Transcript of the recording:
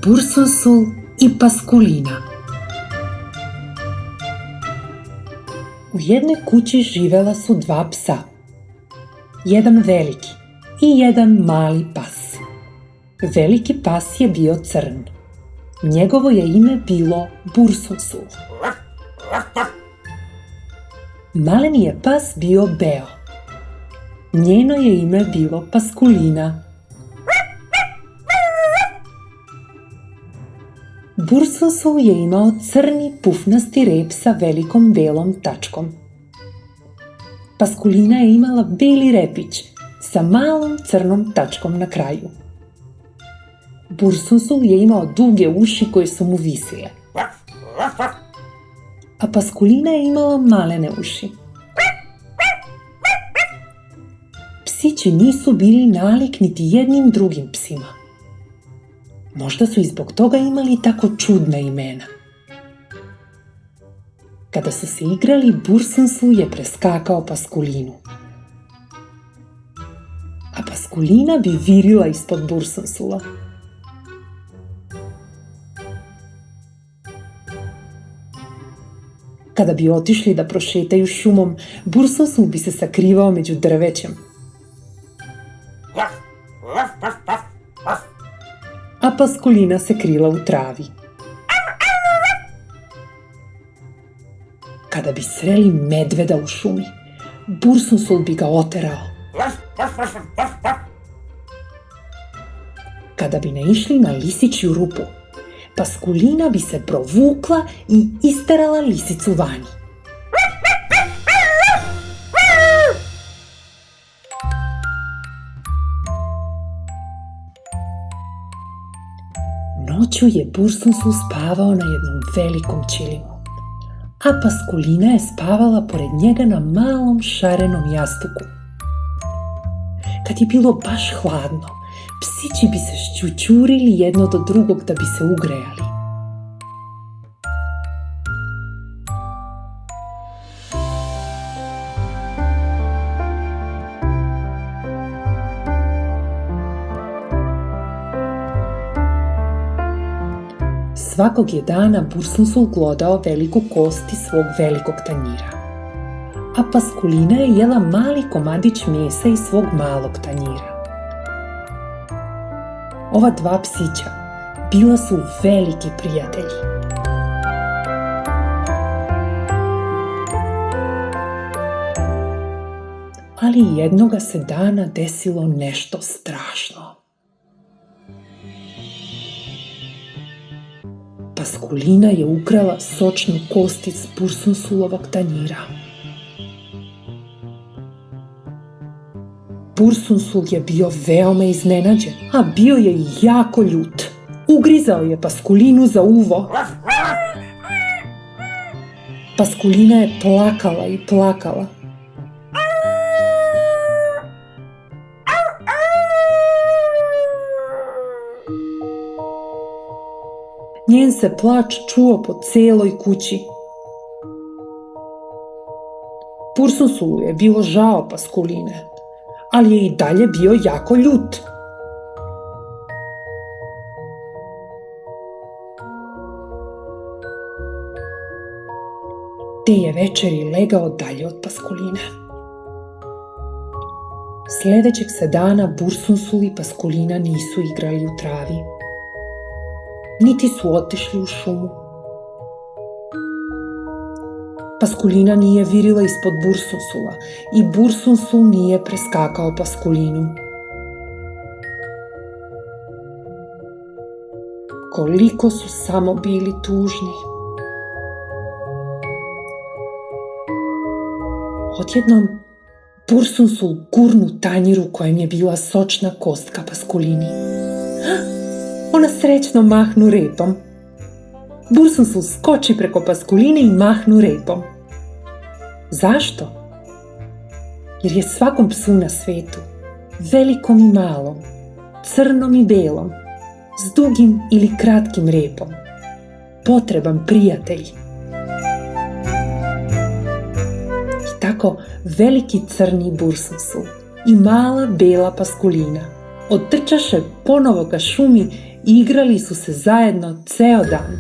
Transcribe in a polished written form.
Bursunsul i Paskulina. U jednoj kući živela su dva psa. Jedan veliki i jedan mali pas. Veliki pas je bio crn. Njegovo je ime bilo Bursunsul. Maleni je pas bio beo. Njeno je ime bilo Paskulina. Bursunsul je imao crni pufnasti rep sa velikom belom tačkom. Paskulina je imala beli repić sa malom crnom tačkom na kraju. Bursunsul je imao duge uši koje su mu visile, a Paskulina je imala malene uši. Psići nisu bili nalik niti jednim drugim psima. Možda su i zbog toga imali tako čudna imena. Kada su se igrali, Bursunsul je preskakao Paskulinu. A Paskulina bi virila ispod Bursunsula. Kada bi otišli da prošetaju šumom, Bursunsul bi se sakrivao među drvećem. A Paskulina se krila u travi. Kada bi sreli medveda u šumi, Bursunsul bi ga oterao. Kada bi naišli na lisičju rupu, Paskulina bi se provukla i isterala lisicu vani. Noću je Bursunsul spavao na jednom velikom ćilimu, a Paskulina je spavala pored njega na malom šarenom jastuku. Kad je bilo baš hladno, psići bi se šćućurili jedno do drugog da bi se ugrejali. Svakog je dana Bursunsul glodao veliku kost iz svog velikog tanjira, a Paskulina je jela mali komadić mesa iz svog malog tanjira. Ova dva psića bila su veliki prijatelji. Ali jednoga se dana desilo nešto strašno. Paskulina je ukrala sočnu kost iz Bursunsulovog tanjira. Bursunsul je bio veoma iznenađen, a bio je i jako ljut. Ugrizao je Paskulinu za uvo. Paskulina je plakala i plakala. Njen se plač čuo po celoj kući. Bursunsulu je bilo žao Paskuline, ali je i dalje bio jako ljut. Te je večeri legao dalje od Paskuline. Sledećeg se dana Bursunsul i Paskulina nisu igrali u travi, niti su otišli u šumu. Paskulina nije virila ispod Bursunsula i Bursunsul nije preskakao Paskulinu. Koliko su samo bili tužni. Odjednom Bursunsul gurnu tanjir u kojem je bila sočna kostka Paskulini. Ona srećno mahnu repom. Bursunsul skoči preko Paskuline i mahnu repom. Zašto? Jer je svakom psu na svetu, velikom i malom, crnom i belom, s dugim ili kratkim repom, potreban prijatelj. I tako veliki crni Bursunsul i mala bela Paskulina Otrčaše ponovo ka šumi i igrali su se zajedno ceo dan.